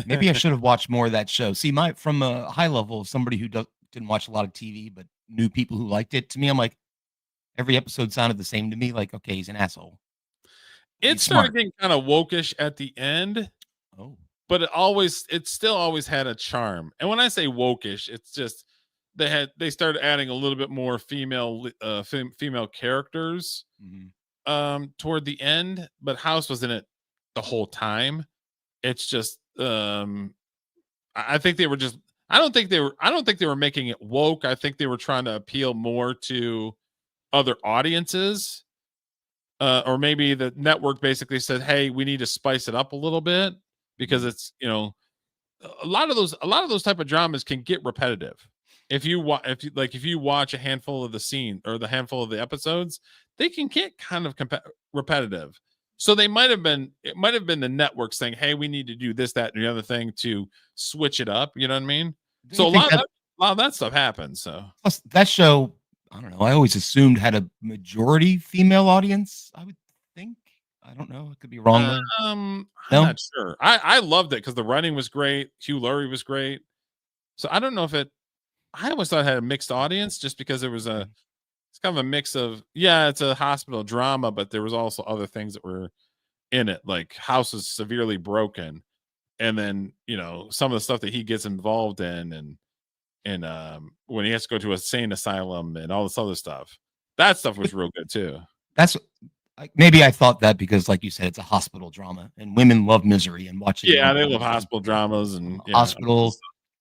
Maybe I should have watched more of that show. See, from a high level, somebody who didn't watch a lot of TV but knew people who liked it. To me, I'm like, every episode sounded the same to me. Like, okay, he's an asshole. It He's started smart. getting kind of wokish at the end, Oh, but it still always had a charm. And when I say wokish, it's just they started adding a little bit more female characters hmm toward the end, but House was in it the whole time. It's just I think they were just I don't think they were making it woke. I think they were trying to appeal more to other audiences. Or maybe the network basically said, "Hey, we need to spice it up a little bit because it's, a lot of those type of dramas can get repetitive. If you watch a handful of the scene or the handful of the episodes, they can get kind of repetitive. So it might have been the network saying, "Hey, we need to do this, that, and the other thing to switch it up." You know what I mean? do So you think that a lot of that stuff happens. So plus that show? I don't know. I always assumed had a majority female audience. I would think. I don't know. I could be wrong there. I'm No. not sure. I loved it because the writing was great. Hugh Laurie was great. So I don't know if it. I always thought it had a mixed audience just because there was Okay. it's kind of a mix of, yeah, it's a hospital drama, but there was also other things that were in it, like House is severely broken, and then some of the stuff that he gets involved in, and when he has to go to a insane asylum and all this other stuff. That stuff was real good too. That's maybe I thought that because, like you said, it's a hospital drama, and women love misery and watching Yeah, loved they love ones hospital dramas and hospital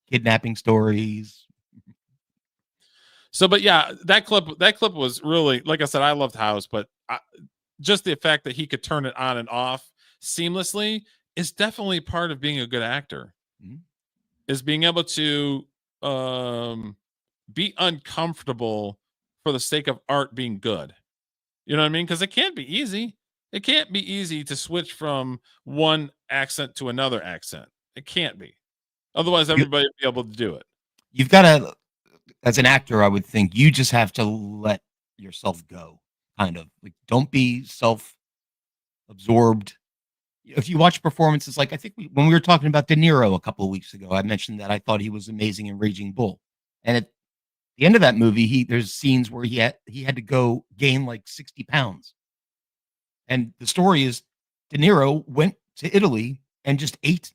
kidnapping stories. so, but yeah, that clip was really, like I said, I loved House, but just the fact that he could turn it on and off seamlessly is definitely part of being a good actor. Mhm. Is being able to be uncomfortable for the sake of art being good. You know what I mean? Because it can't be easy. It can't be easy to switch from one accent to another accent. It can't be. Otherwise, You, everybody would be able to do it. you've got to, as an actor, I would think you just have to let yourself go. Kind of like, don't be self-absorbed. If you watch performances, like I think when we were talking about De Niro a couple of weeks ago, I mentioned that I thought he was amazing in Raging Bull, and at the end of that movie, there's scenes where he had to go gain like 60 pounds, and the story is De Niro went to Italy and just ate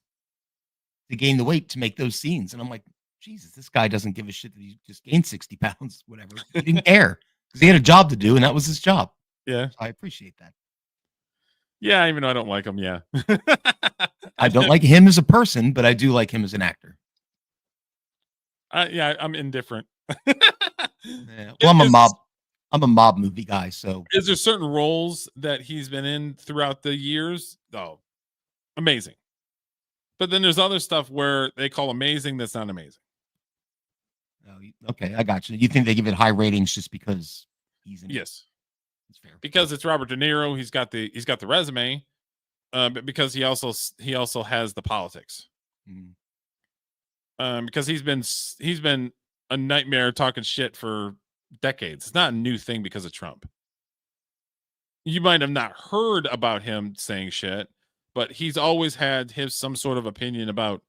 to gain the weight to make those scenes, and I'm like, Jesus, this guy doesn't give a shit that he just gained 60 pounds, whatever. He didn't care because he had a job to do, and that was his job. Yeah. I appreciate that. Yeah, even though I don't like him, yeah. I don't like him as a person, but I do like him as an actor. Yeah, I'm indifferent. Yeah. Well, I'm a mob movie guy, so Is there certain roles that he's been in throughout the years? Oh, amazing. But then there's other stuff where they call amazing that's not amazing. okay, I got you. You think they give it high ratings just because he's in it? Yes. That's fair. Because it's Robert De Niro, he's got the resume, but because he also has the politics. Mhm. Because he's been a nightmare talking shit for decades. It's not a new thing because of Trump. You might have not heard about him saying shit, but he's always had some sort of opinion about,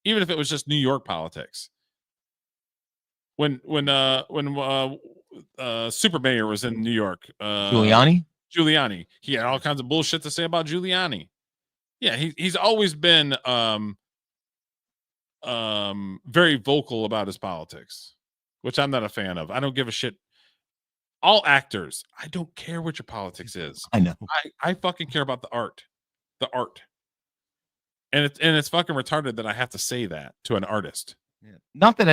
even if it was just New York politics. When Super Mayor was in New York, Giuliani, he had all kinds of bullshit to say about Giuliani. Yeah, he's always been very vocal about his politics, which I'm not a fan of. I don't give a shit. All actors, I don't care what your politics is. I know. I fucking care about the art. The art. And it's fucking retarded that I have to say that to an artist. Yeah. Not that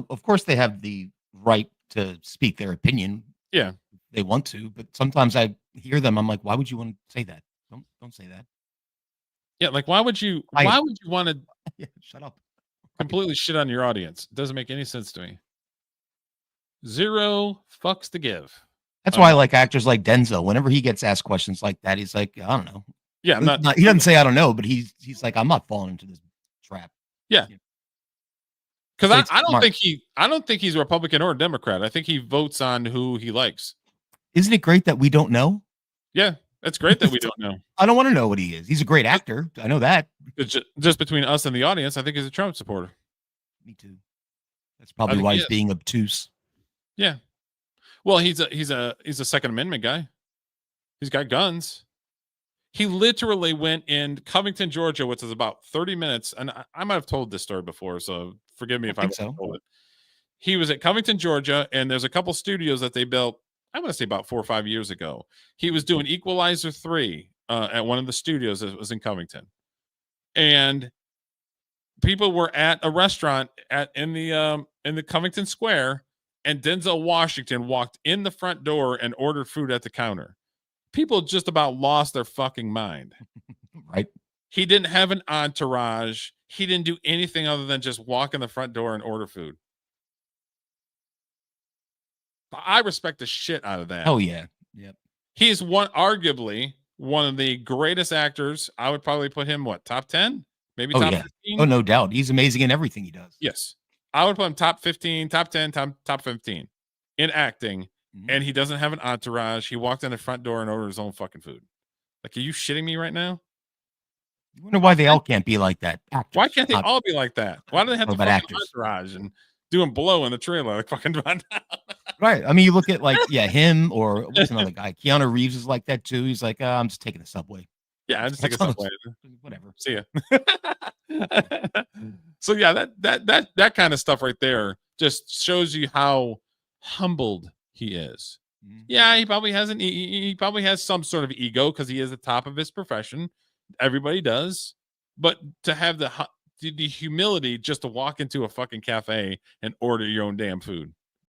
of course they have the right to speak their opinion. Yeah. If they want to, but sometimes I hear them, I'm like, why would you want to say that? Don't say that. Yeah, like why would you want to yeah, shut up. completely shit on your audience? It doesn't make any sense to me. Zero fucks to give. That's why I like actors like Denzel. Whenever he gets asked questions like that, he's like, I don't know. Yeah, he doesn't say I don't know, but he's like, I'm not falling into this trap. Yeah. Because I don't think he's a Republican or a Democrat. I think he votes on who he likes. Isn't it great that we don't know? Yeah. It's great that we don't know. I don't want to know what he is. He's a great actor. I know that. Just between us and the audience, I think he's a Trump supporter. Me too. That's probably why he's being obtuse. Yeah. Well, he's a Second Amendment guy. He's got guns. He literally went in Covington, Georgia, which is about 30 minutes. And I might have told this story before, so forgive me if I've told it. He was at Covington, Georgia, and there's a couple studios that they built, I want to say about 4 or 5 years ago. He was doing Equalizer 3 at one of the studios that was in Covington. And people were at a restaurant in the Covington Square, and Denzel Washington walked in the front door and ordered food at the counter. People just about lost their fucking mind. Right. He didn't have an entourage. He didn't do anything other than just walk in the front door and order food. I respect the shit out of that. Oh yeah. Yep. He's arguably one of the greatest actors. I would probably put him top 10, maybe top 15. Oh, no doubt. He's amazing in everything he does. Yes. I would put him top 15, top 10, top 15 in acting. Mm-hmm. And he doesn't have an entourage. He walked in the front door and ordered his own fucking food. Like, are you shitting me right now? You wonder why they all can't be like that. Actors. Why can't they all be like that? Why do they have the fucking entourage and doing blow in the trailer like fucking Right. I mean, you look at him or what's another guy? Keanu Reeves is like that too. He's like, I'm just taking the subway. Yeah, I'm just taking the subway. Whatever. See ya. So yeah, that kind of stuff right there just shows you how humbled he is. Mm-hmm. Yeah, he probably has some sort of ego because he is the top of his profession. Everybody does, but to have the humility just to walk into a fucking cafe and order your own damn food.